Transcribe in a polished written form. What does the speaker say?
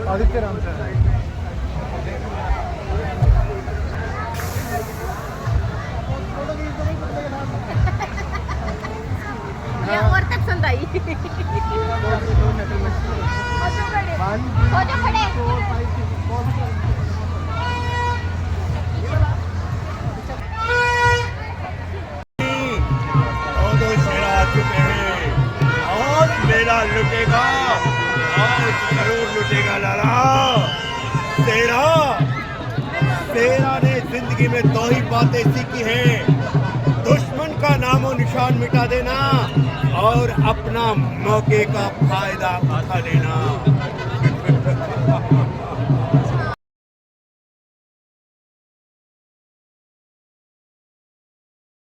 Aditya Ram sir और तक सुनता ही हो जो खड़े और मेला लुटेगा और जरूर लुटेगा लाला। तेरा ने जिंदगी में दो ही बातें सीखी हैं, दुश्मन का नामो निशान मिटा देना और अपना मौके का फायदा उठा लेना।